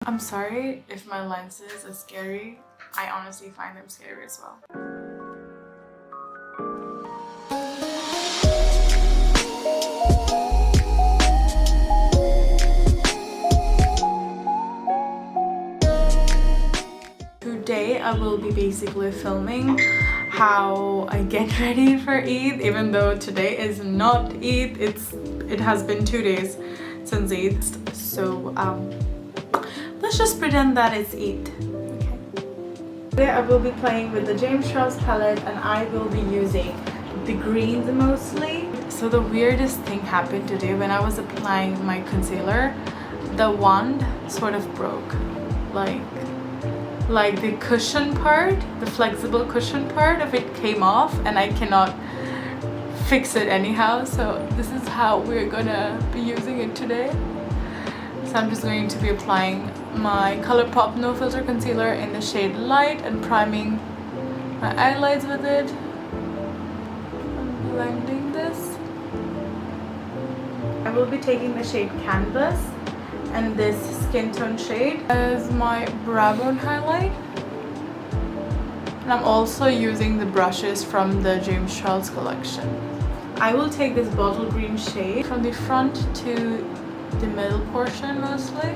I'm sorry if my lenses are scary. I honestly find them scary as well. Today I will be basically filming how I get ready for Eid, even though today is not Eid. It has been 2 days since Eid, so let's just pretend that it's Eid. Okay. Today I will be playing with the James Charles palette, and I will be using the greens mostly. So the weirdest thing happened today when I was applying my concealer. The wand sort of broke, like the cushion part, the flexible cushion part of it came off, and I cannot fix it anyhow. So this is how we're gonna be using it today. So I'm just going to be applying my ColourPop No Filter Concealer in the shade Light and priming my eyelids with it. I'm blending this. I will be taking the shade Canvas and this skin tone shade as my brow bone highlight. And I'm also using the brushes from the James Charles collection. I will take this bottle green shade from the front to the middle portion mostly.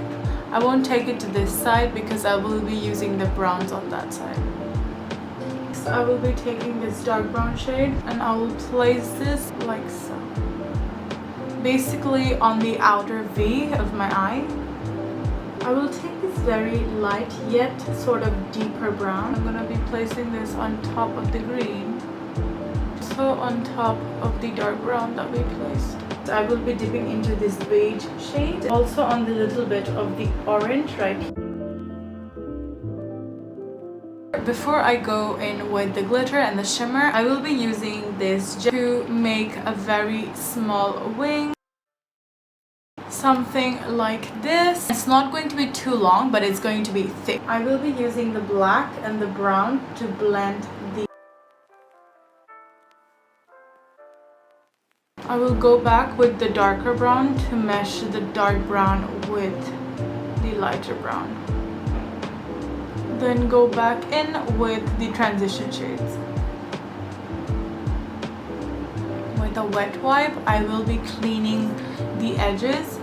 I won't take it to this side because I will be using the browns on that side. So I will be taking this dark brown shade and I will place this like so. Basically on the outer V of my eye. I will take this very light yet sort of deeper brown. I'm gonna be placing this on top of the green, so on top of the dark brown that we placed. So I will be dipping into this beige shade, also on the little bit of the orange right here. Before I go in with the glitter and the shimmer, I will be using this to make a very small wing. Something like this. It's not going to be too long, but it's going to be thick. I will be using the black and the brown to blend the... I will go back with the darker brown to mesh the dark brown with the lighter brown. Then go back in with the transition shades. With a wet wipe, I will be cleaning the edges.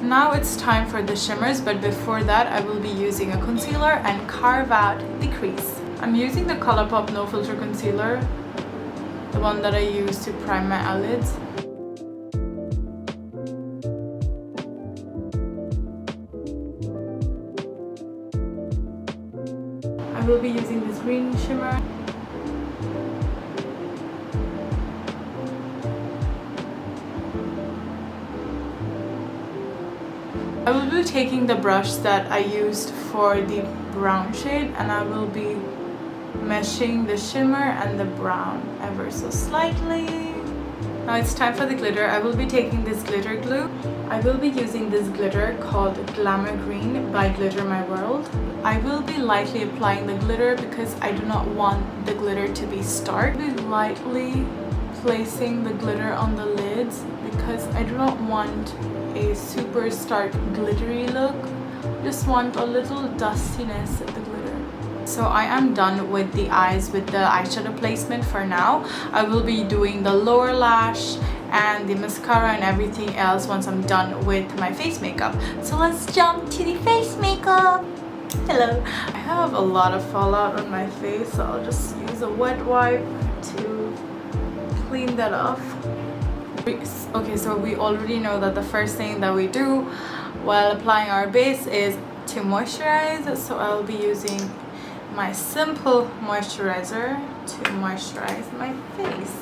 Now it's time for the shimmers, but before that I will be using a concealer and carve out the crease. I'm using the ColourPop No Filter Concealer, the one that I use to prime my eyelids. I will be using this green shimmer. I will be taking the brush that I used for the brown shade and I will be meshing the shimmer and the brown ever so slightly. Now it's time for the glitter. I will be taking this glitter glue. I will be using this glitter called Glamour Green by Glitter My World. I will be lightly applying the glitter because I do not want the glitter to be stark. I will be lightly placing the glitter on the lids because I do not want a super stark glittery look. Just want a little dustiness of the glitter. So I am done with the eyes with the eyeshadow placement for now. I will be doing the lower lash and the mascara and everything else once I'm done with my face makeup. So let's jump to the face makeup. Hello. I have a lot of fallout on my face, so I'll just use a wet wipe to clean that off. Okay, so we already know that the first thing that we do while applying our base is to moisturize. So I'll be using my simple moisturizer to moisturize my face.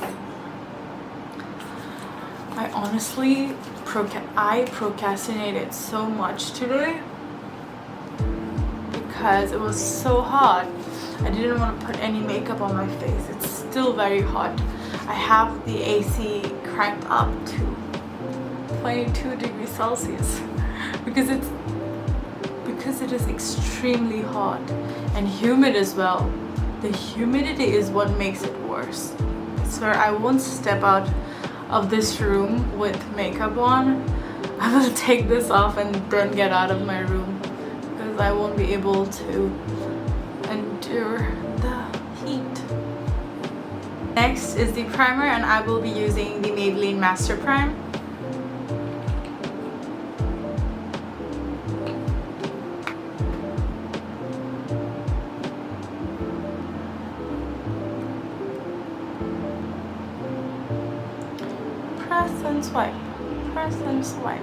I honestly procrastinated so much today because it was so hot. I didn't want to put any makeup on my face. It's still very hot. I have the AC cranked up to 22 degrees Celsius because it is extremely hot and humid as well. The humidity is what makes it worse. I swear I won't step out of this room with makeup on I will take this off and then get out of my room because I won't be able to endure the heat. Next is the primer, and I will be using the Maybelline Master Prime. Press and swipe, press and swipe.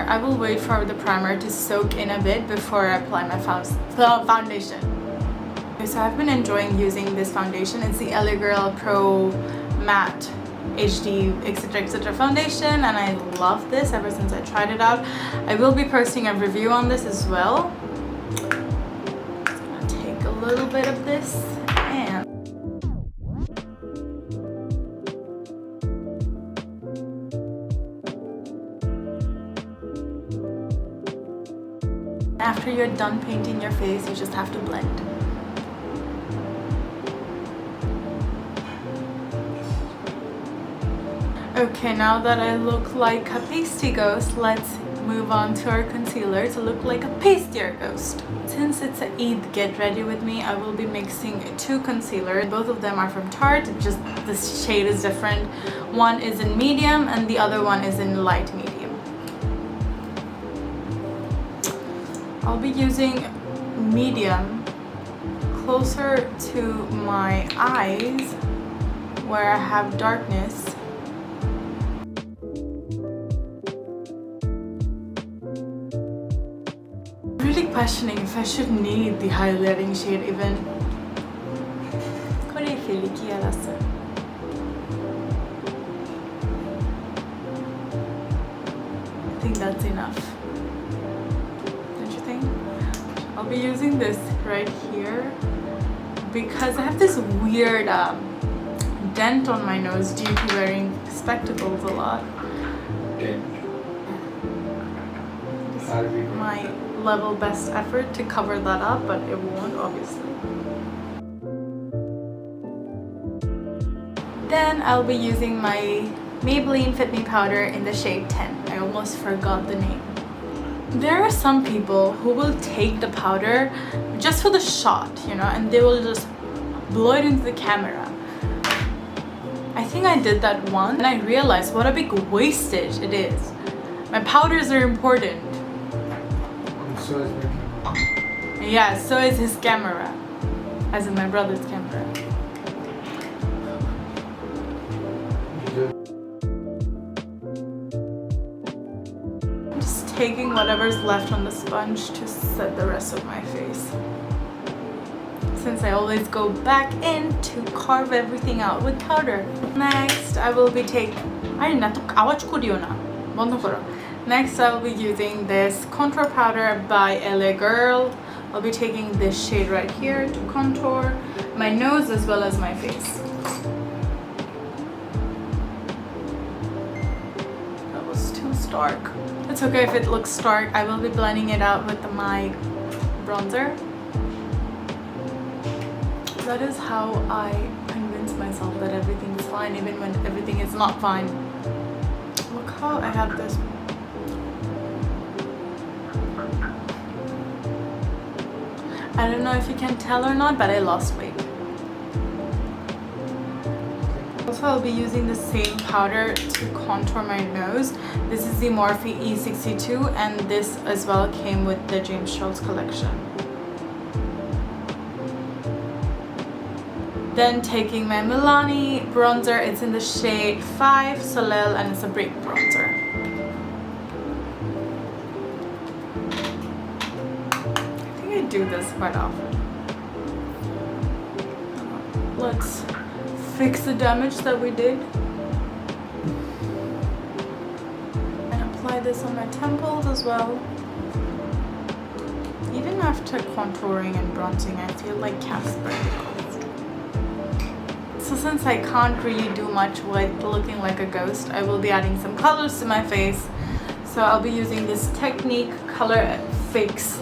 I will wait for the primer to soak in a bit before I apply my foundation. Okay, so I've been enjoying using this foundation. It's the LA Girl Pro Matte HD etc foundation, and I love this ever since I tried it out. I will be posting a review on this as well. Just gonna take a little bit of this and after you're done painting your face, you just have to blend. Okay, now that I look like a pasty ghost, let's move on to our concealer to look like a pastier ghost. Since it's a Eid get ready with me, I will be mixing two concealers. Both of them are from Tarte, just the shade is different. One is in medium and the other one is in light medium. I'll be using medium closer to my eyes where I have darkness. I'm really questioning if I should need the highlighting shade even. I think that's enough. I'll be using this right here because I have this weird dent on my nose due to wearing spectacles a lot. My level best effort to cover that up, but it won't obviously. Then I'll be using my Maybelline Fit Me Powder in the shade 10. I almost forgot the name. There are some people who will take the powder just for the shot, you know, and they will just blow it into the camera. I think I did that once and I realized what a big wastage it is. My powders are important. And so is my camera. Yeah, so is his camera. As in my brother's camera. Taking whatever's left on the sponge to set the rest of my face. Since I always go back in to carve everything out with powder. Next, I will be Next, I will be using this contour powder by LA Girl. I'll be taking this shade right here to contour my nose as well as my face. That was too stark. It's okay if it looks stark. I will be blending it out with my bronzer. That is how I convince myself that everything is fine even when everything is not fine. Look how I have this. I don't know if you can tell or not, but I lost weight. Also, I'll be using the same powder to contour my nose. This is the Morphe E62, and this as well came with the James Charles collection. Then taking my Milani bronzer, it's in the shade 5 Soleil and it's a brick bronzer. I think I do this quite often. Let's fix the damage that we did and apply this on my temples as well. Even after contouring and bronzing, I feel like Casper. So since I can't really do much with looking like a ghost, I will be adding some colors to my face. So I'll be using this Technique Color Fix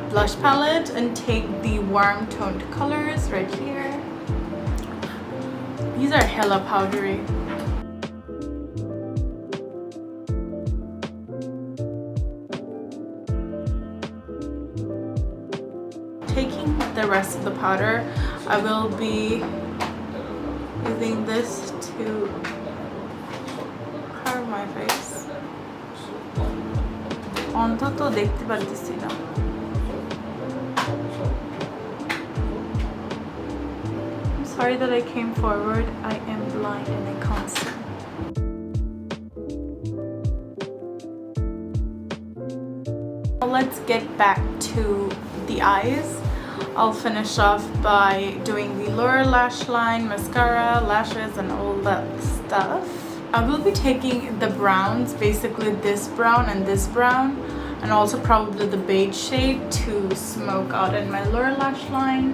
blush palette and take the warm toned colors right here. These are hella powdery. Taking the rest of the powder, I will be using this to cover my face. অন্তত দেখতে পারতেছি না। I'm sorry that I came forward. I am blind and I can't see. Let's get back to the eyes. I'll finish off by doing the lower lash line, mascara, lashes, and all that stuff. I will be taking the browns, basically this brown and this brown, and also probably the beige shade to smoke out in my lower lash line.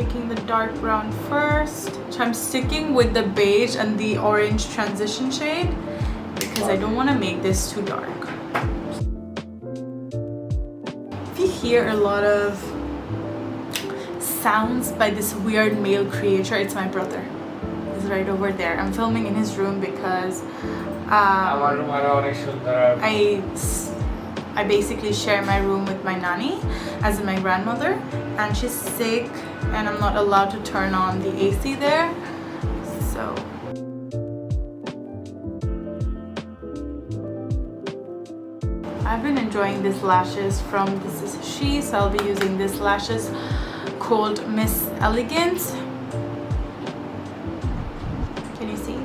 Taking the dark brown first. So I'm sticking with the beige and the orange transition shade because I don't want to make this too dark. If you hear a lot of sounds by this weird male creature, it's my brother. He's right over there. I'm filming in his room because I basically share my room with my nanny, as in my grandmother, and she's sick and I'm not allowed to turn on the AC there. So I've been enjoying these lashes from This Is She, so I'll be using these lashes called Miss Elegance. Can you see?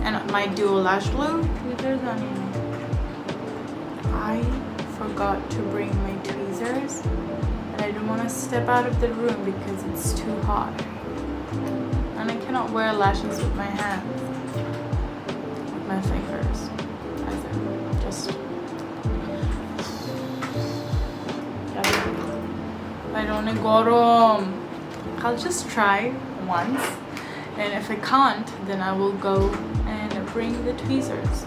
And my dual lash glue. I forgot to bring my tweezers, and I don't want to step out of the room because it's too hot. And I cannot wear lashes with my hands, with my fingers, as in just. I don't want to go home. I'll just try once, and if I can't, then I will go and bring the tweezers.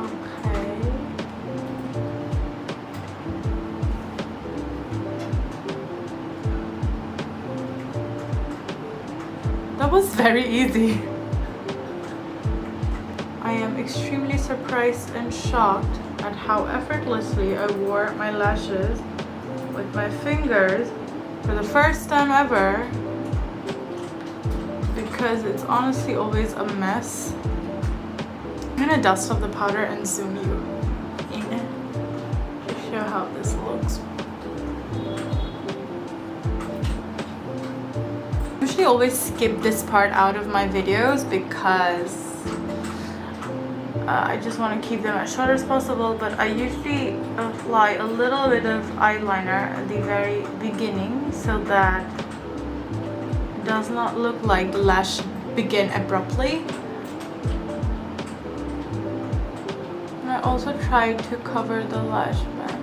Okay. That was very easy. I am extremely surprised and shocked at how effortlessly I wore my lashes with my fingers for the first time ever, because it's honestly always a mess. I'm gonna dust off the powder and zoom you in to show how this looks. I usually always skip this part out of my videos because I just want to keep them as short as possible, but I usually apply a little bit of eyeliner at the very beginning so that it does not look like the lash begin abruptly. And I also try to cover the lash band.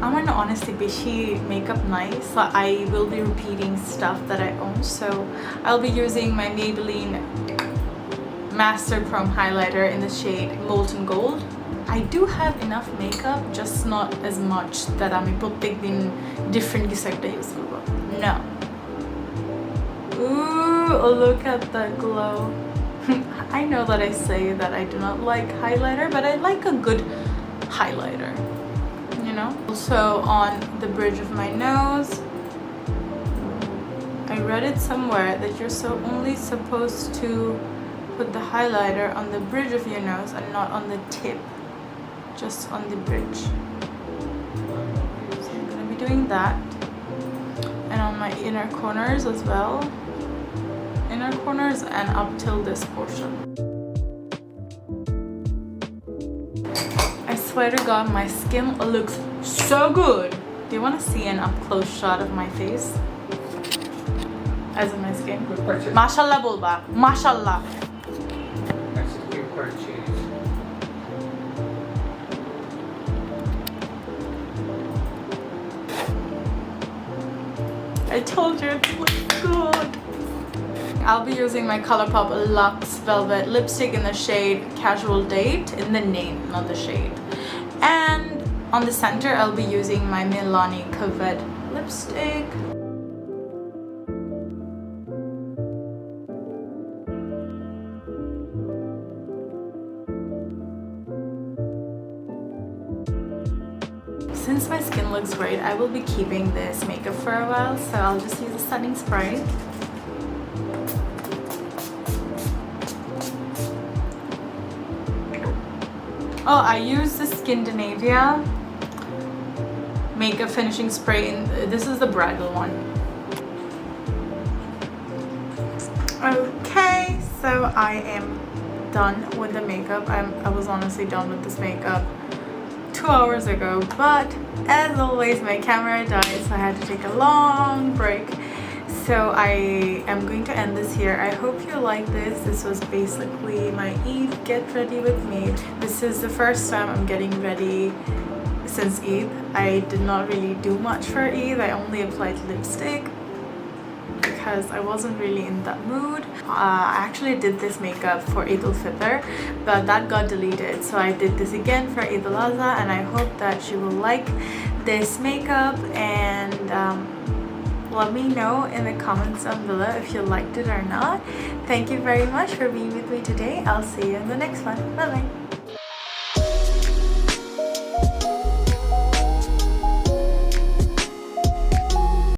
I'm an honestly beshi makeup nice, so I will be repeating stuff that I own. So I'll be using my Maybelline Master Chrome highlighter in the shade Molten Gold. I do have enough makeup, just not as much that আমি প্রত্যেকদিন different কিছু একটা use করব. No. Ooh, look at that glow. I know that I say that I do not like highlighter, but I like a good highlighter, you know? Also on the bridge of my nose, I read it somewhere that you're only supposed to put the highlighter on the bridge of your nose and not on the tip, just on the bridge. So I'm gonna be doing that, and on my inner corners as well, inner corners and up till this portion. I swear to God, my skin looks so good. Do you want to see an up close shot of my face? As in my skin? Mashallah bolba, mashallah. I told you it looks good. I'll be using my ColourPop Luxe Velvet lipstick in the shade Casual Date, in the name, not the shade. And on the center, I'll be using my Milani Cavett lipstick. Since my skin looks great, I will be keeping this makeup for a while, so I'll just use a setting spray. Oh, I use the Scandinavia makeup finishing spray in this is the bridal one. Okay, so I am done with the makeup. I was honestly done with this makeup 2 hours ago, but as always my camera died, so I had to take a long break. So I am going to end this here. I hope you like this. This was basically my Eid get ready with me. This is the first time I'm getting ready since Eid. I did not really do much for Eid. I only applied lipstick because I wasn't really in that mood. I actually did this makeup for Eid al-Fitr, but that got deleted. So I did this again for Eid al-Adha, and I hope that you will like this makeup, and let me know in the comments down below if you liked it or not. Thank you very much for being with me today. I'll see you in the next one. Bye bye.